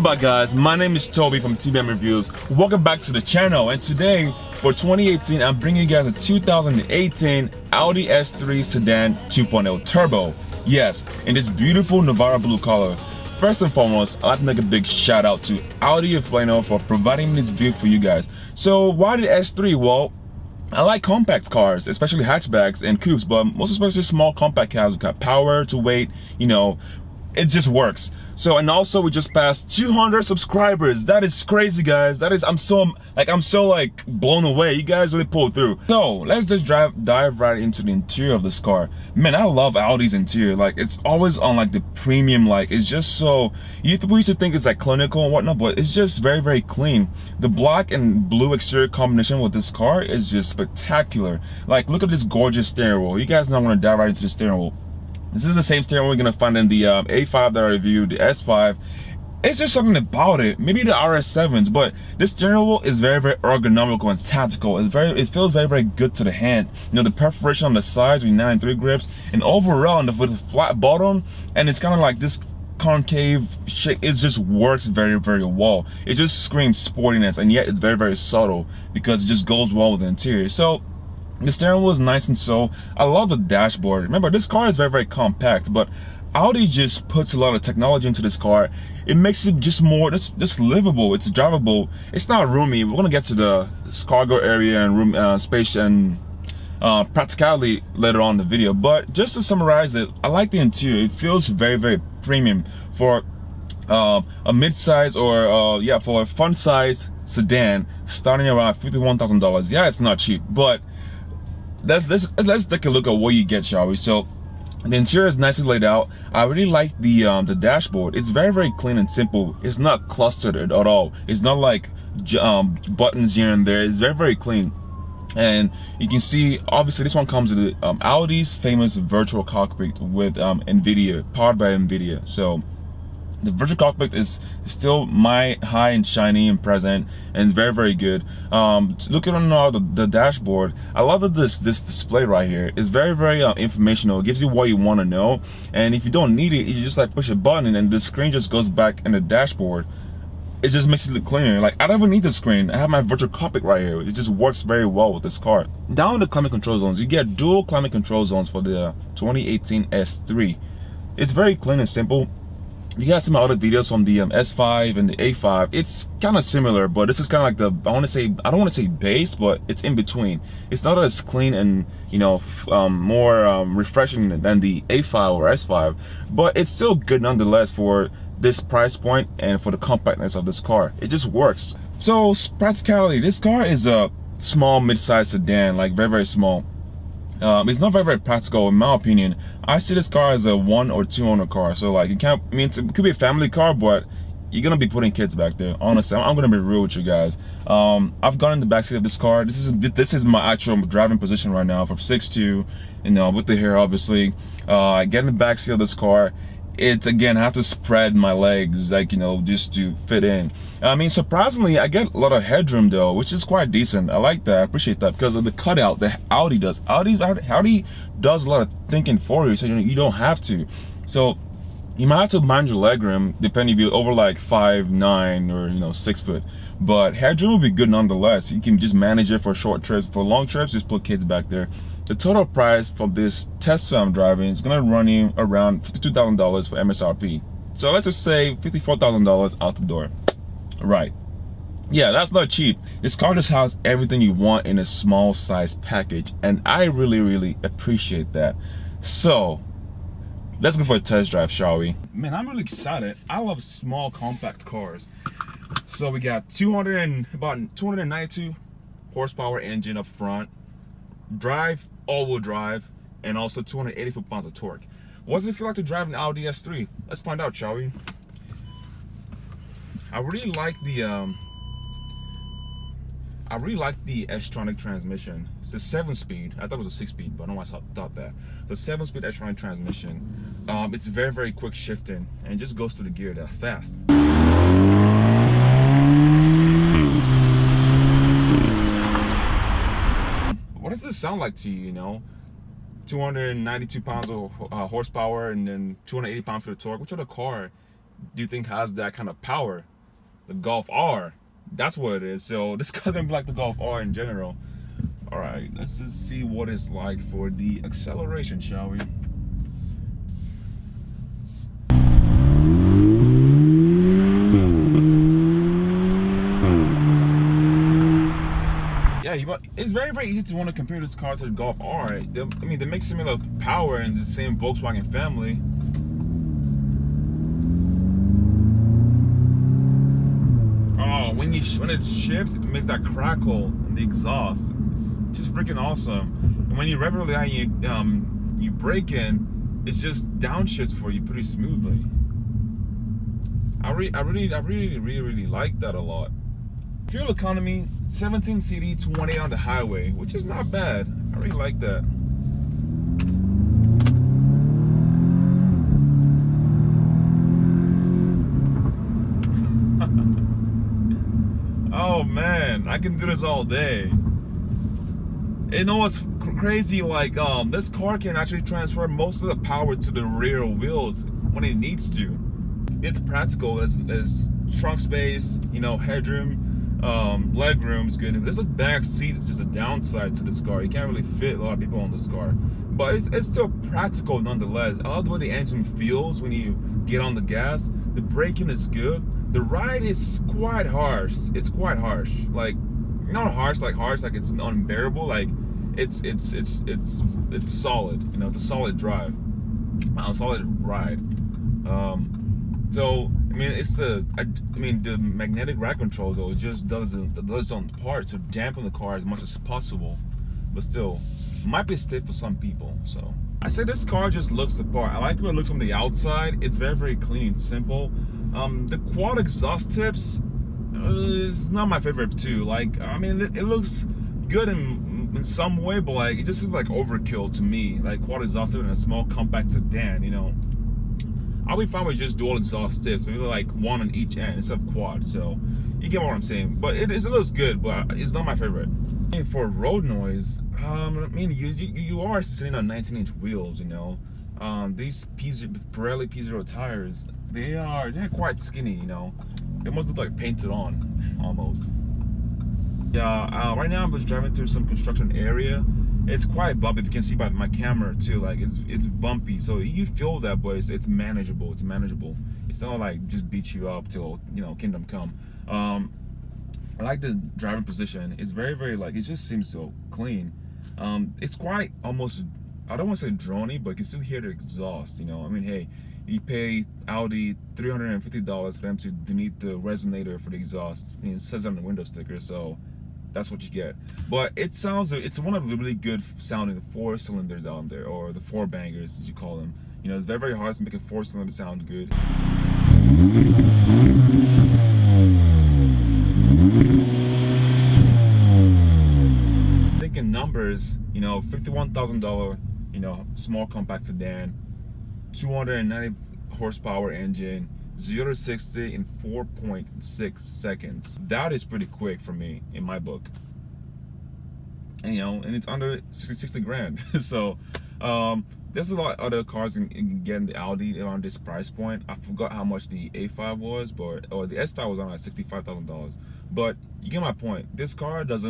Welcome back, guys. My name is Toby from TBM Reviews. Welcome back to the channel, and today for 2018 I'm bringing you guys a 2018 Audi S3 sedan 2.0 turbo. Yes, in this beautiful Navarra blue color. First and foremost, I'd like to make a big shout out to Audi S3 for providing this view for you guys. So why the S3? Well, I like compact cars, especially hatchbacks and coupes, but most especially small compact cars. We've got power to weight, you know, it just works. So, and also we just passed 200 subscribers. That is crazy, guys. That is, I'm so blown away. You guys really pulled through. So let's just dive right into the interior of this car. Man, I love Audi's interior. Like, it's always on like the premium, like it's just so, people used to think it's like clinical and whatnot, but it's just very, very clean. The black and blue exterior combination with this car is just spectacular. Like, look at this gorgeous steering wheel. You guys know I'm gonna dive right into the steering wheel. This is the same steering wheel we're gonna find in the A5 that I reviewed, the S5. It's just something about it. Maybe the RS7s, but this steering wheel is very, very ergonomical and tactical. It feels very, very good to the hand. You know, the perforation on the sides with 9 and 3 grips, and overall with a flat bottom, and it's kind of like this concave shape. It just works very, very well. It just screams sportiness, and yet it's very, very subtle because it just goes well with the interior. So the steering wheel is nice, and so I love the dashboard. Remember, this car is very, very compact, but Audi just puts a lot of technology into this car. It makes it just more, just livable. It's drivable. It's not roomy. We're gonna get to the cargo area and room space and practicality later on in the video. But just to summarize it, I like the interior. It feels very, very premium for a mid-size or yeah, for a fun-size sedan starting around $51,000. Yeah, it's not cheap, but let's take a look at what you get, shall we? So the interior is nicely laid out. I really like the dashboard. It's very, very clean and simple. It's not clustered at all. It's not like buttons here and there. It's very, very clean. And you can see, obviously, this one comes with Audi's famous virtual cockpit with NVIDIA, powered by NVIDIA. So the virtual cockpit is still my high and shiny and present, and it's very, very good. Looking on the dashboard, I love that this display right here is very, very informational. It gives you what you want to know, and if you don't need it, you just like push a button and the screen just goes back in the dashboard. It just makes it look cleaner. Like, I don't even need the screen. I have my virtual cockpit right here. It just works very well with this car. Down in the climate control zones, you get dual climate control zones for the 2018 S3. It's very clean and simple. You guys see my other videos from the S5 and the A5. It's kind of similar, but this is kind of like the, I don't want to say base, but it's in between. It's not as clean and, you know, more refreshing than the A5 or S5, but it's still good nonetheless for this price point and for the compactness of this car. It just works. So practicality, this car is a small mid-size sedan, like very, very small. It's not very, very practical in my opinion. I see this car as a 1 or 2 owner car. So like, it could be a family car, but you're gonna be putting kids back there. Honestly, I'm gonna be real with you guys. I've gone in the backseat of this car. This is my actual driving position right now for 6'2", you know, with the hair obviously. I get in the backseat of this car. It's, again, I have to spread my legs, like, you know, just to fit in. I mean, surprisingly, I get a lot of headroom though, which is quite decent. I like that. I appreciate that because of the cutout that Audi does. Audi does a lot of thinking for you, so you don't have to. So you might have to mind your legroom depending if you're over like 5'9" or, you know, 6 foot. But headroom will be good nonetheless. You can just manage it for short trips. For long trips, just put kids back there. The total price for this Tesla I'm driving is gonna run you around $52,000 for MSRP. So let's just say $54,000 out the door. Right. Yeah, that's not cheap. This car just has everything you want in a small size package, and I really, really appreciate that. So let's go for a test drive, shall we? Man, I'm really excited. I love small compact cars. So we got about 292 horsepower engine up front. All-wheel drive, and also 280 foot-pounds of torque. What does it feel like to drive an Audi S3? Let's find out, shall we? I really like the S-tronic transmission. It's a 7-speed. I thought it was a 6-speed, but I don't know why I thought that. The 7-speed S-tronic transmission. It's very, very quick shifting, and it just goes to the gear that fast. What does this sound like to you, you know? 292 pounds of horsepower and then 280 pounds for the torque. Which other car do you think has that kind of power? the Golf R. That's what it is. So this car doesn't like the Golf R in general. All right, let's just see what it's like for the acceleration, shall we? Yeah, it's very easy to want to compare this car to the Golf R. I mean, they make similar power in the same Volkswagen family. Oh, when it shifts, it makes that crackle in the exhaust. Just freaking awesome. And when you rev really high and you brake in, it just downshifts for you pretty smoothly. I really like that a lot. Fuel economy, 17 CD, 20 on the highway, which is not bad. I really like that. Oh man, I can do this all day. You know what's crazy? Like, this car can actually transfer most of the power to the rear wheels when it needs to. It's practical as trunk space, you know, headroom. Leg room's good. If this is back seat, it's just a downside to this car. You can't really fit a lot of people on this car, but it's still practical nonetheless. I love the way the engine feels when you get on the gas. The braking is good. The ride is quite harsh. It's quite harsh. Like, not harsh like it's unbearable. Like, it's solid. You know, it's a solid drive, a solid ride. So I mean, the magnetic ride control though, it just does its own part to dampen the car as much as possible, but still might be stiff for some people. So I say this car just looks the part. I like the way it looks from the outside. It's very clean and simple. The quad exhaust tips is not my favorite too. Like, I mean, it looks good in some way, but like it just seems like overkill to me. Like quad exhaust tip in a small compact sedan, you know. I'll be fine with just dual exhaust tips, maybe like one on each end instead of quad. So you get what I'm saying. But it looks good, but it's not my favorite. And for road noise, I mean, you are sitting on 19-inch wheels, you know. These Pirelli P0 tires, they're quite skinny, you know. They must look like painted on, almost. Yeah, right now I'm just driving through some construction area. It's quite bumpy. If you can see by my camera too, like it's bumpy, so you feel that, but it's manageable. It's manageable. It's not like just beat you up till, you know, kingdom come. I like this driving position. It's very like, it just seems so clean. It's quite almost, I don't want to say drony, but you can still hear the exhaust. You know, I mean, hey, you pay Audi $350 for them to delete the resonator for the exhaust. I mean, it says on the window sticker, so that's what you get. But it's one of the really good sounding 4 cylinders out there, or the 4 bangers as you call them. You know, it's very hard to make a 4-cylinder sound good. Thinking numbers, you know, $51,000, you know, small compact sedan, 290 horsepower engine, 0 to 60 in 4.6 seconds. That is pretty quick for me in my book. And, you know, and it's under 60 grand. So there's a lot of other cars you can get in the Audi around this price point. I forgot how much the A5 was, or the S5 was on like $65,000. But you get my point. This car there is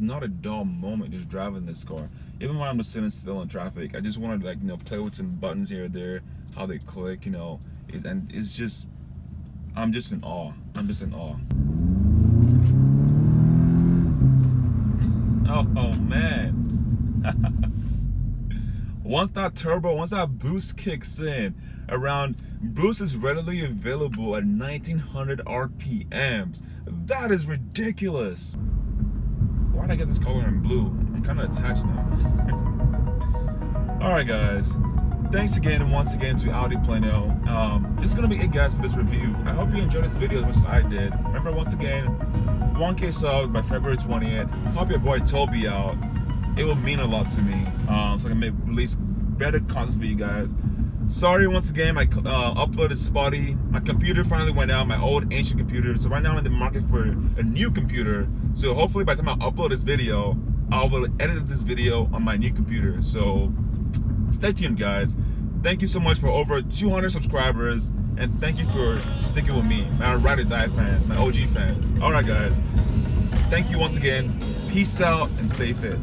not a dull moment just driving this car. Even when I'm just sitting still in traffic, I just want to, like, you know, play with some buttons here or there, how they click, you know. And it's just, I'm just in awe. I'm just in awe. Oh man. Once that boost kicks in, boost is readily available at 1900 RPMs. That is ridiculous. Why'd I get this color in blue? I'm kind of attached now. All right, guys. Thanks again, once again, to Audi Plano. This is gonna be it, guys, for this review. I hope you enjoyed this video as much as I did. Remember, once again, 1K subs by February 20th. Help your boy Toby out. It will mean a lot to me, so I can release better content for you guys. Sorry once again, my upload is spotty. My computer finally went out, my old ancient computer. So right now I'm in the market for a new computer. So hopefully by the time I upload this video, I will edit this video on my new computer. So stay tuned, guys. Thank you so much for over 200 subscribers, And thank you for sticking with me, my Ride or Die fans, my OG fans. All right, guys. Thank you once again. Peace out and stay fit.